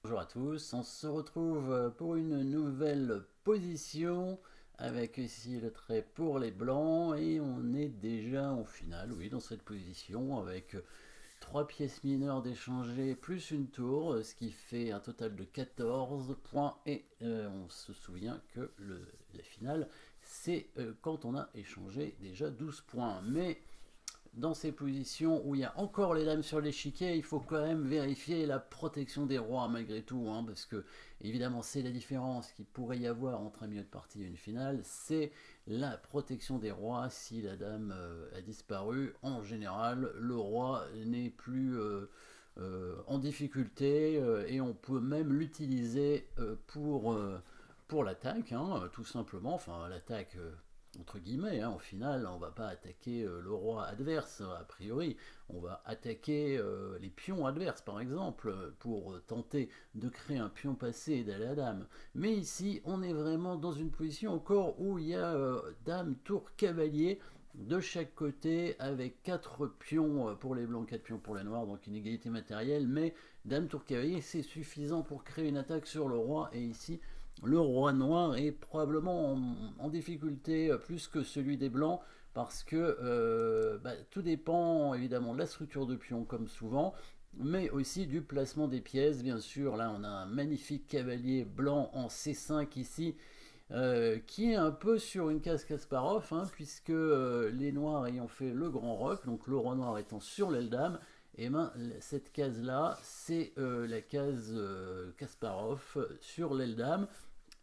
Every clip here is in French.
Bonjour à tous, on se retrouve pour une nouvelle position avec ici le trait pour les blancs et on est déjà au final, oui, dans cette position avec trois pièces mineures d'échanger plus une tour, ce qui fait un total de 14 points et on se souvient que la finale c'est quand on a échangé déjà 12 points. Mais dans ces positions où il y a encore les dames sur l'échiquier, il faut quand même vérifier la protection des rois malgré tout, hein, parce que évidemment c'est la différence qu'il pourrait y avoir entre un milieu de partie et une finale, c'est la protection des rois. Si la dame a disparu, en général le roi n'est plus en difficulté et on peut même l'utiliser pour l'attaque, hein, tout simplement, enfin l'attaque entre guillemets, hein, au final, on va pas attaquer le roi adverse, a priori, on va attaquer les pions adverses, par exemple, pour tenter de créer un pion passé et d'aller à dame. Mais ici, on est vraiment dans une position encore où il y a dame, tour, cavalier, de chaque côté, avec 4 pions pour les blancs, 4 pions pour les noirs, donc une égalité matérielle, mais dame, tour, cavalier, c'est suffisant pour créer une attaque sur le roi, et ici, le roi noir est probablement en difficulté plus que celui des blancs parce que tout dépend évidemment de la structure de pion comme souvent, mais aussi du placement des pièces. Bien sûr, là on a un magnifique cavalier blanc en C5 ici, qui est un peu sur une case Kasparov, hein, puisque les noirs ayant fait le grand roc, donc le roi noir étant sur l'aile dame, et ben, cette case-là, c'est la case Kasparov sur l'aile dame.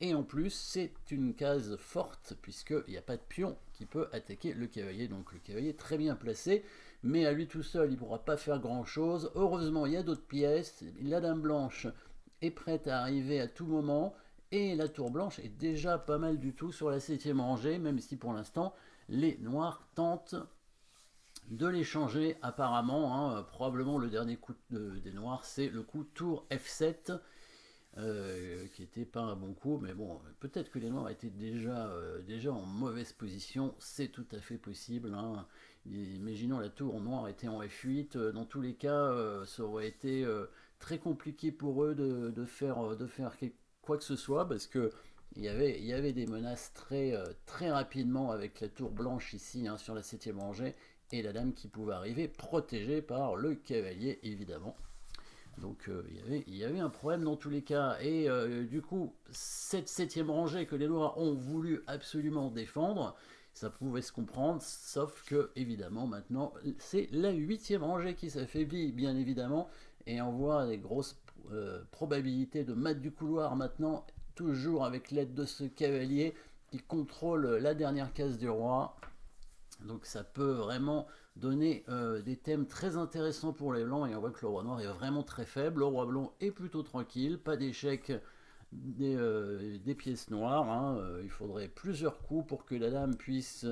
Et en plus, c'est une case forte, puisqu'il n'y a pas de pion qui peut attaquer le cavalier. Donc le cavalier est très bien placé, mais à lui tout seul, il ne pourra pas faire grand-chose. Heureusement, il y a d'autres pièces. La dame blanche est prête à arriver à tout moment. Et la tour blanche est déjà pas mal du tout sur la 7ème rangée, même si pour l'instant, les noirs tentent de l'échanger apparemment, hein. Probablement le dernier coup des noirs, c'est le coup tour F7, qui n'était pas un bon coup, mais bon, peut-être que les noirs étaient déjà en mauvaise position, c'est tout à fait possible, hein. Imaginons la tour noire était en F8, dans tous les cas, ça aurait été très compliqué pour eux de faire quoi que ce soit, parce que il y avait des menaces très rapidement avec la tour blanche ici, hein, sur la 7ème rangée, et la dame qui pouvait arriver, protégée par le cavalier, évidemment. Donc il y avait un problème dans tous les cas. Et du coup, cette 7ème rangée que les Noirs ont voulu absolument défendre, ça pouvait se comprendre, sauf que évidemment maintenant c'est la 8ème rangée qui s'affaiblit, bien évidemment, et on voit des grosses probabilités de mat du couloir maintenant, toujours avec l'aide de ce cavalier qui contrôle la dernière case du roi. Donc ça peut vraiment donner des thèmes très intéressants pour les blancs, et on voit que le roi noir est vraiment très faible. Le roi blanc est plutôt tranquille, pas d'échec des pièces noires, hein. Il faudrait plusieurs coups pour que la dame puisse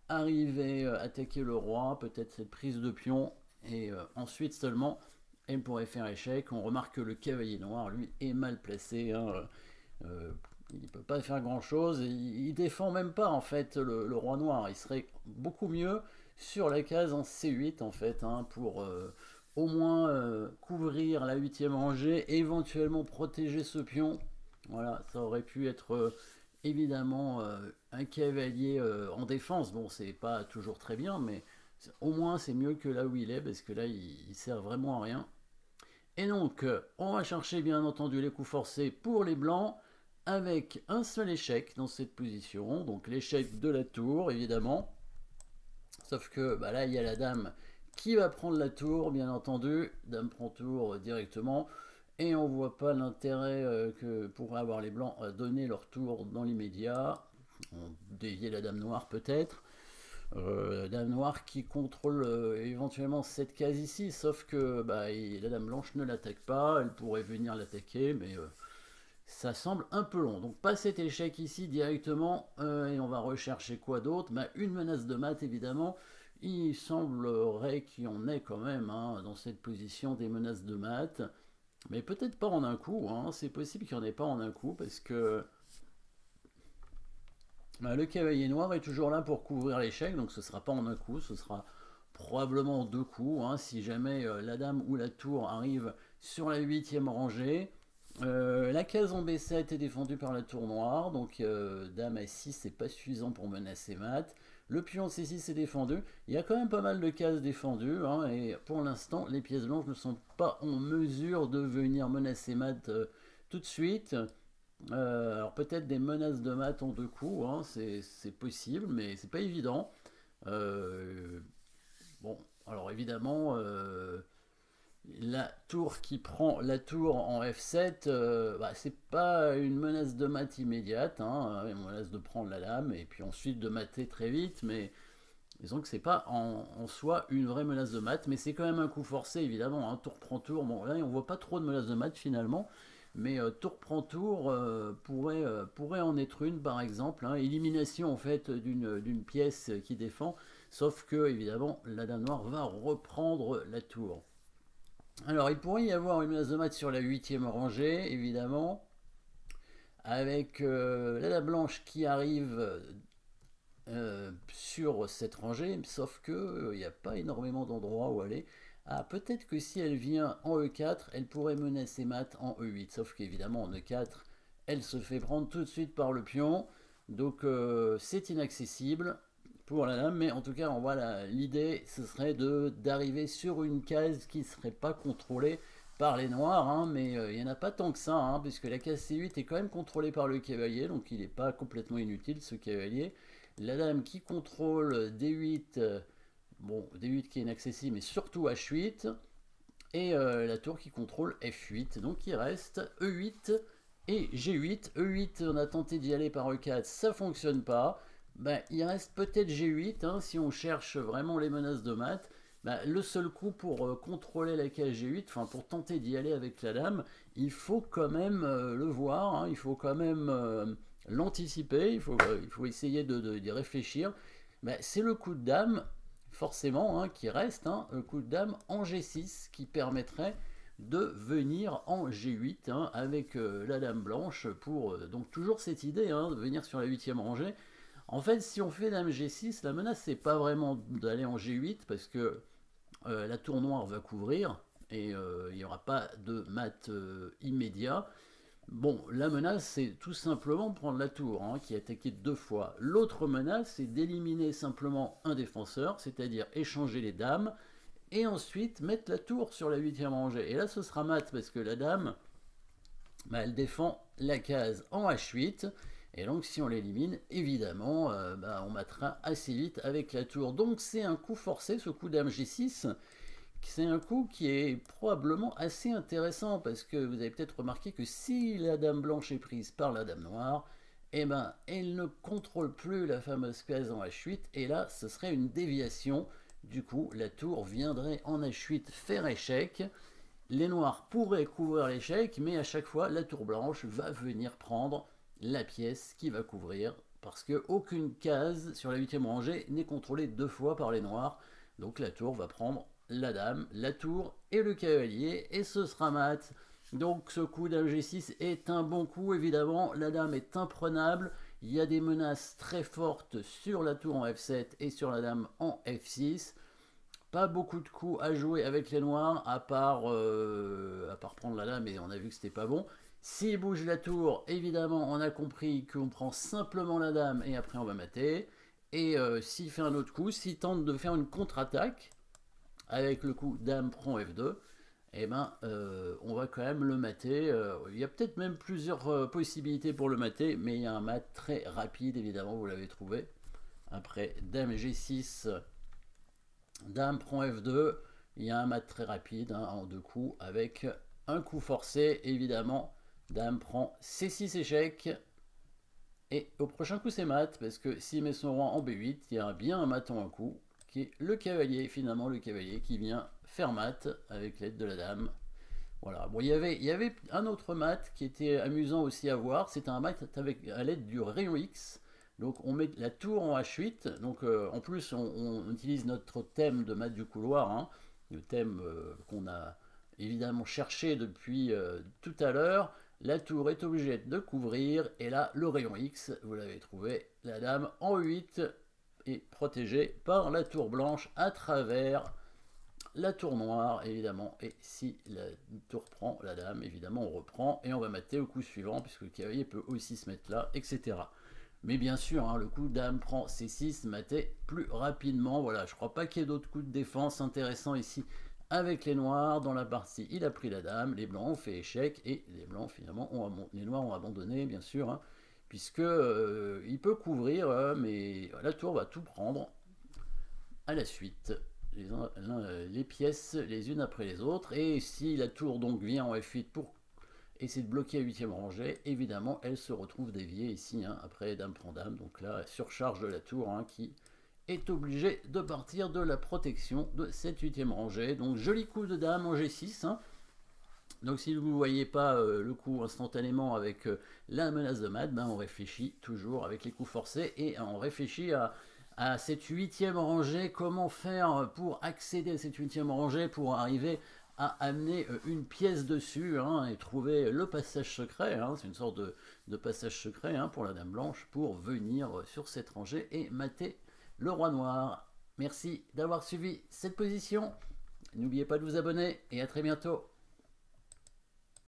arriver à attaquer le roi, peut-être cette prise de pion, et ensuite seulement elle pourrait faire échec. On remarque que le cavalier noir, lui, est mal placé, hein. Euh, il ne peut pas faire grand chose, il défend même pas en fait le roi noir. Il serait beaucoup mieux sur la case en C8 en fait, hein, pour au moins couvrir la 8ème rangée et éventuellement protéger ce pion. Voilà, ça aurait pu être évidemment un cavalier en défense. Bon, c'est pas toujours très bien, mais au moins c'est mieux que là où il est, parce que là il sert vraiment à rien. Et donc, on va chercher bien entendu les coups forcés pour les blancs, avec un seul échec dans cette position, donc l'échec de la tour, évidemment. Sauf que bah là, il y a la dame qui va prendre la tour, bien entendu. Dame prend tour directement. Et on voit pas l'intérêt que pourraient avoir les blancs à donner leur tour dans l'immédiat. On dévier la dame noire peut-être. Dame noire qui contrôle éventuellement cette case ici, sauf que bah, la dame blanche ne l'attaque pas, elle pourrait venir l'attaquer, mais ça semble un peu long. Donc pas cet échec ici directement, et on va rechercher quoi d'autre, bah, une menace de mat évidemment. Il semblerait qu'il y en ait quand même, hein, dans cette position des menaces de mat, mais peut-être pas en un coup, hein. C'est possible qu'il n'y en ait pas en un coup, parce que bah, le cavalier noir est toujours là pour couvrir l'échec, donc ce sera pas en un coup, ce sera probablement en deux coups, hein, si jamais la dame ou la tour arrive sur la 8ème rangée. La case en B7 est défendue par la tour noire, donc dame à 6 c'est pas suffisant pour menacer mat. Le pion C6 est défendu. Il y a quand même pas mal de cases défendues, hein, et pour l'instant les pièces blanches ne sont pas en mesure de venir menacer mat tout de suite. Alors peut-être des menaces de mat en deux coups, hein, c'est possible, mais c'est pas évident. Bon, alors évidemment, la tour qui prend la tour en F7, bah, c'est pas une menace de mat immédiate, hein, une menace de prendre la dame et puis ensuite de mater très vite, mais disons que c'est pas en soi une vraie menace de mat, mais c'est quand même un coup forcé évidemment, hein, tour prend tour. Bon là on voit pas trop de menaces de mat finalement, mais tour prend tour pourrait en être une par exemple, hein, élimination en fait d'une pièce qui défend, sauf que évidemment la dame noire va reprendre la tour. Alors, il pourrait y avoir une menace de mat sur la huitième rangée, évidemment, avec la dame blanche qui arrive sur cette rangée, sauf que il n'y a pas énormément d'endroits où aller. Ah, peut-être que si elle vient en E4, elle pourrait menacer mat en E8, sauf qu'évidemment en E4, elle se fait prendre tout de suite par le pion, donc c'est inaccessible pour la dame, mais en tout cas, voilà, l'idée, ce serait d'arriver sur une case qui ne serait pas contrôlée par les noirs, hein, mais il n'y en a pas tant que ça, hein, puisque la case C8 est quand même contrôlée par le cavalier, donc il n'est pas complètement inutile ce cavalier. La dame qui contrôle D8, bon, D8 qui est inaccessible, mais surtout H8, et la tour qui contrôle F8, donc il reste E8 et G8. E8, on a tenté d'y aller par E4, ça fonctionne pas. Ben, il reste peut-être G8, hein, si on cherche vraiment les menaces de mat. Ben, le seul coup pour contrôler la case G8, enfin pour tenter d'y aller avec la dame, il faut quand même le voir, hein, il faut quand même l'anticiper, il faut essayer d'y réfléchir. Ben, c'est le coup de dame, forcément, hein, qui reste, hein, le coup de dame en G6 qui permettrait de venir en G8, hein, avec la dame blanche pour donc toujours cette idée, hein, de venir sur la 8e rangée. En fait, si on fait dame G6, la menace c'est pas vraiment d'aller en G8 parce que la tour noire va couvrir et il n'y aura pas de mat immédiat. Bon, la menace c'est tout simplement prendre la tour, hein, qui est attaquée deux fois. L'autre menace c'est d'éliminer simplement un défenseur, c'est-à-dire échanger les dames et ensuite mettre la tour sur la 8e rangée. Et là ce sera mat parce que la dame, bah, elle défend la case en H8. Et donc si on l'élimine, évidemment, bah, on matera assez vite avec la tour. Donc c'est un coup forcé, ce coup dame G6. C'est un coup qui est probablement assez intéressant parce que vous avez peut-être remarqué que si la dame blanche est prise par la dame noire, eh ben, elle ne contrôle plus la fameuse case en H8 et là ce serait une déviation. Du coup la tour viendrait en H8 faire échec. Les noirs pourraient couvrir l'échec, mais à chaque fois la tour blanche va venir prendre la pièce qui va couvrir, parce qu'aucune case sur la 8e rangée n'est contrôlée deux fois par les noirs. Donc la tour va prendre la dame, la tour et le cavalier, et ce sera mat. Donc ce coup dame G6 est un bon coup, évidemment, la dame est imprenable, il y a des menaces très fortes sur la tour en F7 et sur la dame en F6. Pas beaucoup de coups à jouer avec les noirs, à part prendre la dame, et on a vu que c'était pas bon. S'il bouge la tour, évidemment, on a compris qu'on prend simplement la dame et après on va mater. Et s'il fait un autre coup, s'il tente de faire une contre-attaque avec le coup dame prend F2, eh ben, on va quand même le mater. Il y a peut-être même plusieurs possibilités pour le mater, mais il y a un mat très rapide, évidemment, vous l'avez trouvé. Après dame G6, dame prend F2, il y a un mat très rapide, hein, en deux coups, avec un coup forcé, évidemment. Dame prend C6 échec. Et au prochain coup, c'est mat, parce que s'il met son roi en B8, il y a bien un mat en un coup, qui est le cavalier, finalement, le cavalier qui vient faire mat avec l'aide de la dame. Voilà. Bon, il y avait un autre mat qui était amusant aussi à voir, c'était un mat avec, à l'aide du rayon X. Donc on met la tour en H8, donc en plus on utilise notre thème de mat du couloir, hein, le thème qu'on a évidemment cherché depuis tout à l'heure. La tour est obligée de couvrir, et là, le rayon X, vous l'avez trouvé, la dame en 8 est protégée par la tour blanche à travers la tour noire, évidemment, et si la tour prend la dame, évidemment, on reprend, et on va mater au coup suivant, puisque le cavalier peut aussi se mettre là, etc. Mais bien sûr, hein, le coup dame prend C6, mater plus rapidement, voilà, je crois pas qu'il y ait d'autres coups de défense intéressants ici avec les noirs. Dans la partie, il a pris la dame, les blancs ont fait échec, et les blancs, finalement, les noirs ont abandonné, bien sûr, hein, puisque il peut couvrir, mais la tour va tout prendre. À la suite, les pièces les unes après les autres, et si la tour donc vient en F8 pour essayer de bloquer la 8ème rangée, évidemment elle se retrouve déviée ici, hein, après dame prend dame, donc là surcharge de la tour, hein, qui est obligée de partir de la protection de cette 8ème rangée. Donc joli coup de dame en G6, hein. Donc si vous ne voyez pas le coup instantanément avec la menace de mat, ben, on réfléchit toujours avec les coups forcés, et on réfléchit à cette 8ème rangée, comment faire pour accéder à cette 8ème rangée, pour arriver à amener une pièce dessus, hein, et trouver le passage secret, hein, c'est une sorte de passage secret, hein, pour la dame blanche, pour venir sur cette rangée et mater le roi noir. Merci d'avoir suivi cette position, n'oubliez pas de vous abonner, et à très bientôt.